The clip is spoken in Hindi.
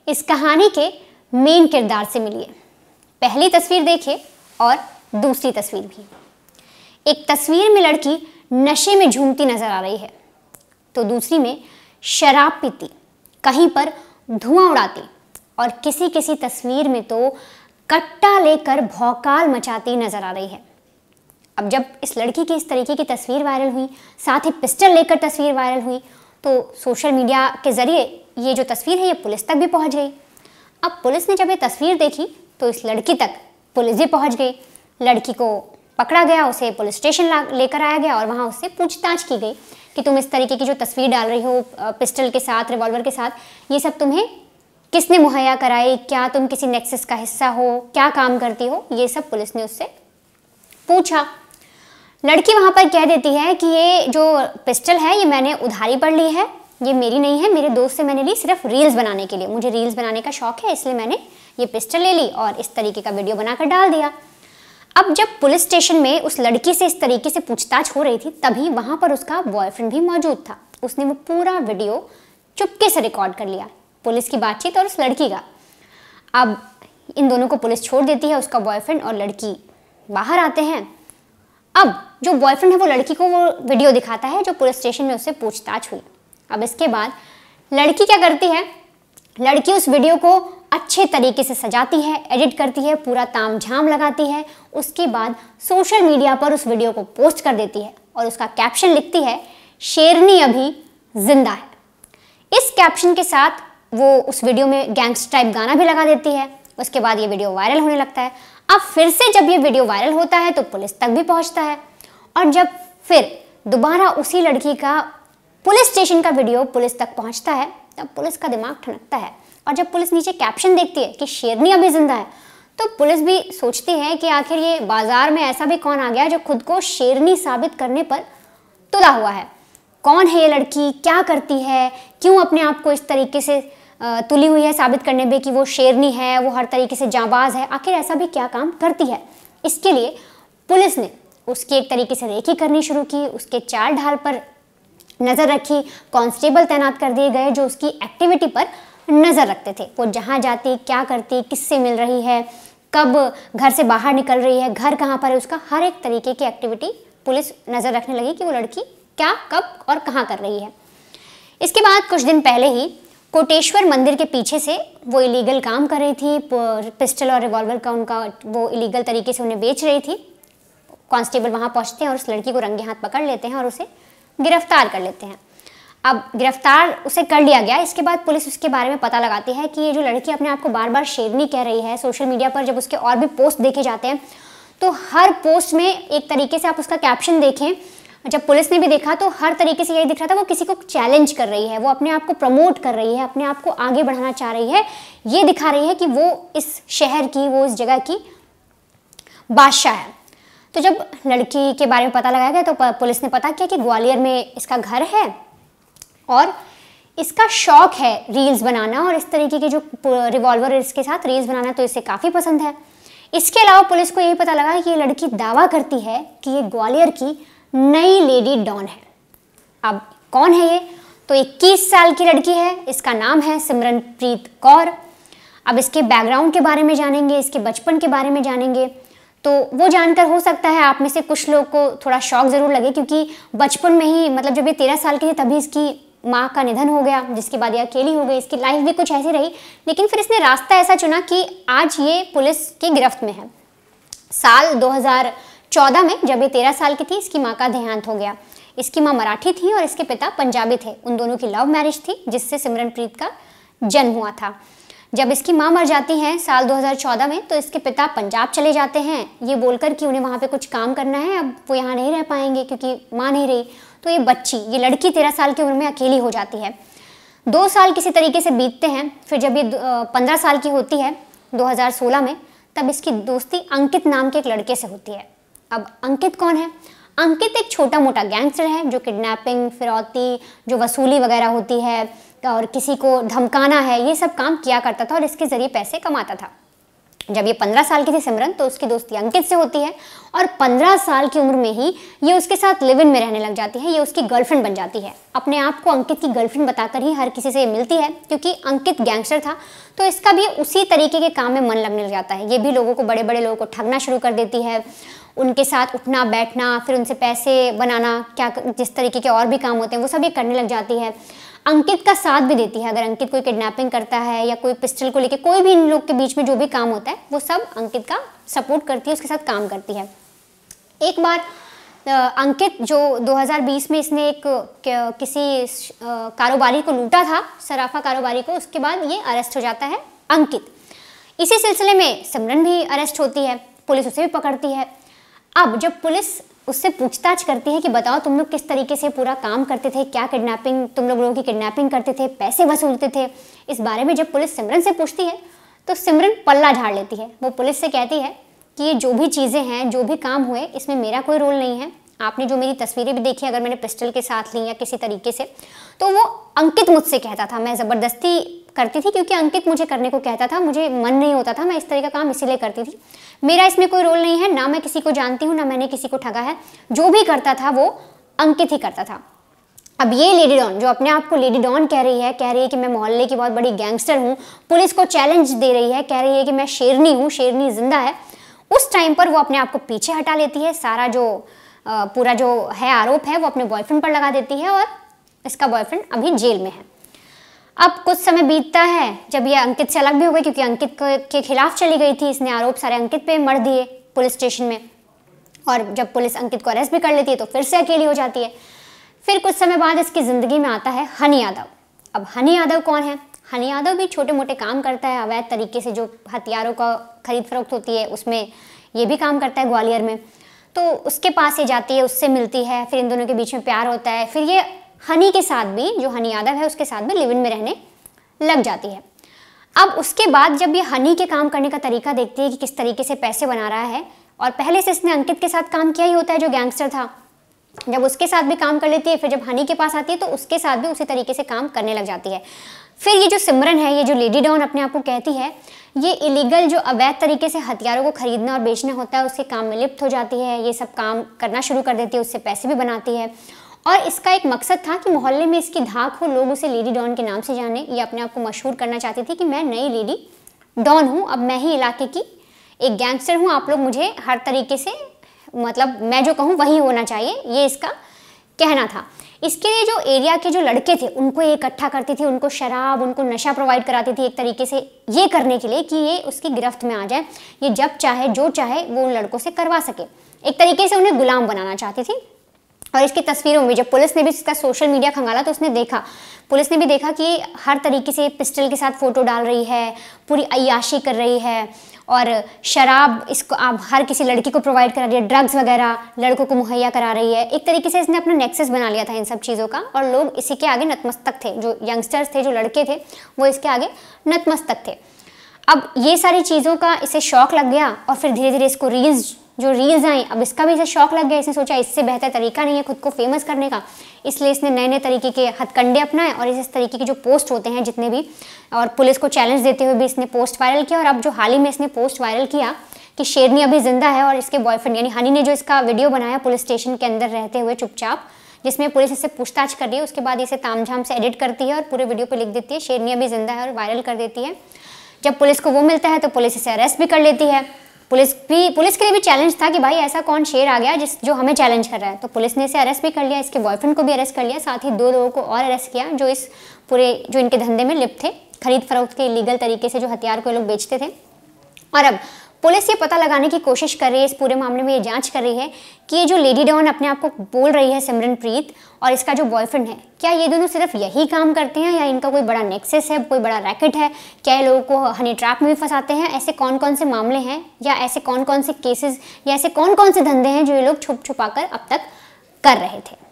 इस कहानी के मेन किरदार से मिलिए। पहली तस्वीर देखिए और दूसरी तस्वीर भी। एक तस्वीर में लड़की नशे में झूमती नजर आ रही है, तो दूसरी में शराब पीती, कहीं पर धुआं उड़ाती और किसी किसी तस्वीर में तो कट्टा लेकर भौकाल मचाती नजर आ रही है। अब जब इस लड़की की इस तरीके की तस्वीर वायरल हुई, साथ ही पिस्टल लेकर तस्वीर वायरल हुई, तो सोशल मीडिया के जरिए ये जो तस्वीर है ये पुलिस तक भी पहुंच गई। अब पुलिस ने जब ये तस्वीर देखी तो इस लड़की तक पुलिस भी पहुंच गई। लड़की को पकड़ा गया, उसे पुलिस स्टेशन लेकर आया गया और वहाँ उससे पूछताछ की गई कि तुम इस तरीके की जो तस्वीर डाल रही हो पिस्टल के साथ, रिवॉल्वर के साथ, ये सब तुम्हें किसने मुहैया कराई, क्या तुम किसी नेक्सस का हिस्सा हो, क्या काम करती हो, ये सब पुलिस ने उससे पूछा। लड़की वहाँ पर कह देती है कि ये जो पिस्टल है ये मैंने उधारी पर ली है, ये मेरी नहीं है, मेरे दोस्त से मैंने ली सिर्फ रील्स बनाने के लिए, मुझे रील्स बनाने का शौक है इसलिए मैंने ये पिस्टल ले ली और इस तरीके का वीडियो बनाकर डाल दिया। अब जब पुलिस स्टेशन में उस लड़की से इस तरीके से पूछताछ हो रही थी तभी वहाँ पर उसका बॉयफ्रेंड भी मौजूद था। उसने वो पूरा वीडियो चुपके से रिकॉर्ड कर लिया, पुलिस की बातचीत और उस लड़की का। अब इन दोनों को पुलिस छोड़ देती है, उसका बॉयफ्रेंड और लड़की बाहर आते हैं। अब जो बॉयफ्रेंड है वो लड़की को वो वीडियो दिखाता है जो पुलिस स्टेशन में उससे पूछताछ हुई। अब इसके बाद लड़की क्या करती है, लड़की उस वीडियो को अच्छे तरीके से सजाती है, एडिट करती है, पूरा तामझाम लगाती है। उसके बाद सोशल मीडिया पर उस वीडियो को पोस्ट कर देती है और उसका कैप्शन लिखती है, शेरनी अभी जिंदा है। इस कैप्शन के साथ वो उस वीडियो में गैंगस्टर टाइप गाना भी लगा देती है। उसके बाद ये वीडियो वायरल होने लगता है। अब फिर से जब ये वीडियो वायरल होता है तो पुलिस तक भी पहुंचता है और जब फिर दोबारा उसी लड़की का पुलिस स्टेशन का वीडियो पुलिस तक पहुंचता है तब पुलिस का दिमाग ठनकता है। और जब पुलिस नीचे कैप्शन देखती है कि शेरनी अभी जिंदा है तो पुलिस भी सोचती है कि आखिर ये बाजार में ऐसा भी कौन आ गया जो खुद को शेरनी साबित करने पर तुला हुआ है। कौन है ये लड़की, क्या करती है, क्यों अपने आप को इस तरीके से तुली हुई है साबित करने में कि वो शेरनी है, वो हर तरीके से जांबाज है, आखिर ऐसा भी क्या काम करती है। इसके लिए पुलिस ने उसकी एक तरीके से रेकी करनी शुरू की, उसके चाल ढाल पर नज़र रखी। कांस्टेबल तैनात कर दिए गए जो उसकी एक्टिविटी पर नज़र रखते थे। वो जहाँ जाती, क्या करती, किससे मिल रही है, कब घर से बाहर निकल रही है, घर कहाँ पर है, उसका हर एक तरीके की एक्टिविटी पुलिस नज़र रखने लगी कि वो लड़की क्या, कब और कहाँ कर रही है। इसके बाद कुछ दिन पहले ही कोटेश्वर मंदिर के पीछे से वो इलीगल काम कर रही थी, पिस्टल और रिवॉल्वर का उनका वो इलीगल तरीके से उन्हें बेच रही थी। कांस्टेबल वहाँ पहुँचते हैं और उस लड़की को रंगे हाथ पकड़ लेते हैं और उसे गिरफ्तार कर लेते हैं। अब गिरफ्तार उसे कर लिया गया। इसके बाद पुलिस उसके बारे में पता लगाती है कि ये जो लड़की अपने आप को बार बार शेरनी कह रही है। सोशल मीडिया पर जब उसके और भी पोस्ट देखे जाते हैं तो हर पोस्ट में एक तरीके से आप उसका कैप्शन देखें, जब पुलिस ने भी देखा तो हर तरीके से यही दिख रहा था वो किसी को चैलेंज कर रही है, वो अपने आप को प्रमोट कर रही है, अपने आप को आगे बढ़ाना चाह रही है, ये दिखा रही है कि वो इस शहर की, वो इस जगह की बादशाह है। तो जब लड़की के बारे में पता लगाया गया तो पुलिस ने पता किया कि ग्वालियर में इसका घर है और इसका शौक है रील्स बनाना और इस तरीके के जो रिवॉल्वर है इसके साथ रील्स बनाना तो इसे काफ़ी पसंद है। इसके अलावा पुलिस को यही पता लगा कि ये लड़की दावा करती है कि ये ग्वालियर की नई लेडी डॉन है। अब कौन है ये? तो 21 साल की लड़की है, इसका नाम है सिमरनप्रीत कौर। अब इसके बैकग्राउंड के बारे में जानेंगे, इसके बचपन के बारे में जानेंगे। तो वो जानकर हो सकता है आप में से कुछ लोग को थोड़ा शौक ज़रूर लगे क्योंकि बचपन में ही मतलब जब ये 13 साल की थी तभी इसकी माँ का निधन हो गया, जिसके बाद ये अकेली हो गई। इसकी लाइफ भी कुछ ऐसी रही, लेकिन फिर इसने रास्ता ऐसा चुना कि आज ये पुलिस की गिरफ्त में है। साल 2014 में जब ये 13 साल की थी इसकी माँ का देहांत हो गया। इसकी माँ मराठी थी और इसके पिता पंजाबी थे। उन दोनों की लव मैरिज थी जिससे सिमरनप्रीत का जन्म हुआ था। जब इसकी माँ मर जाती हैं साल 2014 में तो इसके पिता पंजाब चले जाते हैं ये बोलकर कि उन्हें वहाँ पे कुछ काम करना है, अब वो यहाँ नहीं रह पाएंगे क्योंकि माँ नहीं रही। तो ये बच्ची, ये लड़की 13 साल की उम्र में अकेली हो जाती है। 2 साल किसी तरीके से बीतते हैं। फिर जब ये 15 साल की होती है 2016 में, तब इसकी दोस्ती अंकित नाम के एक लड़के से होती है। अब अंकित कौन है? अंकित एक छोटा मोटा गैंगस्टर है जो किडनैपिंग, फिरौती, जो वसूली वगैरह होती है और किसी को धमकाना है, ये सब काम किया करता था और इसके ज़रिए पैसे कमाता था। जब ये 15 साल की थी सिमरन, तो उसकी दोस्ती अंकित से होती है और 15 साल की उम्र में ही ये उसके साथ लिव इन में रहने लग जाती है। ये उसकी गर्लफ्रेंड बन जाती है। अपने आप को अंकित की गर्लफ्रेंड बताकर ही हर किसी से मिलती है, क्योंकि अंकित गैंगस्टर था तो इसका भी उसी तरीके के काम में मन लगने लग जाता है। ये भी लोगों को, बड़े बड़े लोगों को ठगना शुरू कर देती है, उनके साथ उठना बैठना, फिर उनसे पैसे बनाना, क्या जिस तरीके के और भी काम होते हैं वो सब ये करने लग जाती है। अंकित का साथ भी देती है। अगर अंकित कोई किडनैपिंग करता है या कोई पिस्टल को लेके, कोई भी इन लोग के बीच में जो भी काम होता है वो सब अंकित का सपोर्ट करती है, उसके साथ काम करती है। एक बार अंकित जो 2020 में इसने एक किसी कारोबारी को लूटा था, सराफा कारोबारी को, उसके बाद ये अरेस्ट हो जाता है अंकित। इसी सिलसिले में सिमरन भी अरेस्ट होती है, पुलिस उसे भी पकड़ती है। अब जब पुलिस उससे पूछताछ करती है कि बताओ तुम लोग किस तरीके से पूरा काम करते थे, क्या किडनैपिंग, तुम लोगों की किडनैपिंग करते थे, पैसे वसूलते थे, इस बारे में जब पुलिस सिमरन से पूछती है तो सिमरन पल्ला झाड़ लेती है। वो पुलिस से कहती है कि ये जो भी चीज़ें हैं, जो भी काम हुए, इसमें मेरा कोई रोल नहीं है। आपने जो मेरी तस्वीरें भी देखी, अगर मैंने पिस्टल के साथ ली या किसी तरीके से, तो वो अंकित मुझसे कहता था, मैं ज़बरदस्ती करती थी क्योंकि अंकित मुझे करने को कहता था, मुझे मन नहीं होता था, मैं इस तरह का काम इसीलिए करती थी। मेरा इसमें कोई रोल नहीं है, ना मैं किसी को जानती हूँ, ना मैंने किसी को ठगा है। जो भी करता था वो अंकित ही करता था। अब ये लेडी डॉन जो अपने आप को लेडी डॉन कह रही है कि मैं मोहल्ले की बहुत बड़ी गैंगस्टर हूँ, पुलिस को चैलेंज दे रही है, कह रही है कि मैं शेरनी हूँ, शेरनी जिंदा है। उस टाइम पर वो अपने आप को पीछे हटा लेती है। सारा जो पूरा जो है आरोप है वो अपने बॉयफ्रेंड पर लगा देती है और इसका बॉयफ्रेंड अभी जेल में है। अब कुछ समय बीतता है जब ये अंकित से अलग भी हो गई, क्योंकि अंकित के खिलाफ चली गई थी, इसने आरोप सारे अंकित पे मढ़ दिए पुलिस स्टेशन में। और जब पुलिस अंकित को अरेस्ट भी कर लेती है तो फिर से अकेली हो जाती है। फिर कुछ समय बाद इसकी ज़िंदगी में आता है हनी यादव। अब हनी यादव कौन है? हनी यादव भी छोटे मोटे काम करता है, अवैध तरीके से जो हथियारों का खरीद फरोख्त होती है उसमें ये भी काम करता है ग्वालियर में। तो उसके पास ये जाती है, उससे मिलती है, फिर इन दोनों के बीच में प्यार होता है। फिर ये हनी के साथ भी, जो हनी यादव है उसके साथ भी लिव इन में रहने लग जाती है। अब उसके बाद जब ये हनी के काम करने का तरीका देखती है कि किस तरीके से पैसे बना रहा है, और पहले से इसने अंकित के साथ काम किया ही होता है जो गैंगस्टर था, जब उसके साथ भी काम कर लेती है, फिर जब हनी के पास आती है तो उसके साथ भी उसी तरीके से काम करने लग जाती है। फिर ये जो सिमरन है, ये जो लेडी डॉन अपने आप को कहती है, ये इलीगल जो अवैध तरीके से हथियारों को खरीदना और बेचना होता है उसके काम में लिप्त हो जाती है। ये सब काम करना शुरू कर देती है, उससे पैसे भी बनाती है। और इसका एक मकसद था कि मोहल्ले में इसकी धाक हो, लोग उसे लेडी डॉन के नाम से जाने। ये अपने आप को मशहूर करना चाहती थी कि मैं नई लेडी डॉन हूँ, अब मैं ही इलाके की एक गैंगस्टर हूँ, आप लोग मुझे हर तरीके से, मतलब मैं जो कहूँ वही होना चाहिए, ये इसका कहना था। इसके लिए जो एरिया के जो लड़के थे उनको ये इकट्ठा करती थी, उनको शराब, उनको नशा प्रोवाइड कराती थी, एक तरीके से ये करने के लिए कि ये उसकी गिरफ्त में आ जाए, ये जब चाहे जो चाहे वो उन लड़कों से करवा सके। एक तरीके से उन्हें गुलाम बनाना चाहती थी। और इसकी तस्वीरों में जब पुलिस ने भी इसका सोशल मीडिया खंगाला तो उसने देखा, पुलिस ने भी देखा कि हर तरीके से पिस्टल के साथ फ़ोटो डाल रही है, पूरी अय्याशी कर रही है, और शराब इसको आप हर किसी लड़की को प्रोवाइड करा रही है, ड्रग्स वगैरह लड़कों को मुहैया करा रही है। एक तरीके से इसने अपना नेक्सस बना लिया था इन सब चीज़ों का, और लोग इसी के आगे नतमस्तक थे। जो यंगस्टर्स थे, जो लड़के थे, वो इसके आगे नतमस्तक थे। अब ये सारी चीज़ों का इसे शौक लग गया, और फिर धीरे धीरे इसको रील्स आई, अब इसका भी इसे शौक लग गया। इसने सोचा इससे बेहतर तरीका नहीं है खुद को फेमस करने का, इसलिए इसने नए नए तरीके के हथकंडे अपनाए, और इस तरीके के जो पोस्ट होते हैं जितने भी, और पुलिस को चैलेंज देते हुए भी इसने पोस्ट वायरल किया। और अब जो हाल ही में इसने पोस्ट वायरल किया कि शेरनी अभी जिंदा है, और इसके बॉयफ्रेंड यानी हनी ने जो इसका वीडियो बनाया पुलिस स्टेशन के अंदर रहते हुए चुपचाप, जिसमें पुलिस इससे पूछताछ कर रही है, उसके बाद इसे तामझाम से एडिट करती है और पूरे वीडियो पर लिख देती है शेरनी अभी जिंदा है, और वायरल कर देती है। जब पुलिस को वो मिलता है तो पुलिस इसे अरेस्ट भी कर लेती है। पुलिस के लिए भी चैलेंज था कि भाई ऐसा कौन शेर आ गया जो हमें चैलेंज कर रहा है, तो पुलिस ने इसे अरेस्ट भी कर लिया, इसके बॉयफ्रेंड को भी अरेस्ट कर लिया, साथ ही 2 लोगों को और अरेस्ट किया जो इस पूरे जो इनके धंधे में लिप्त थे, खरीद फरोख्त के इलीगल तरीके से जो हथियार को लोग बेचते थे। और अब पुलिस ये पता लगाने की कोशिश कर रही है, इस पूरे मामले में ये जांच कर रही है कि ये जो लेडी डॉन अपने आप को बोल रही है सिमरनप्रीत, और इसका जो बॉयफ्रेंड है, क्या ये दोनों सिर्फ यही काम करते हैं या इनका कोई बड़ा नेक्सस है, कोई बड़ा रैकेट है, क्या ये लोगों को हनी ट्रैप में भी फंसाते हैं, ऐसे कौन कौन से मामले हैं, या ऐसे कौन कौन से केसेस या ऐसे कौन कौन से धंधे हैं जो ये लोग छुप छुपा कर अब तक कर रहे थे।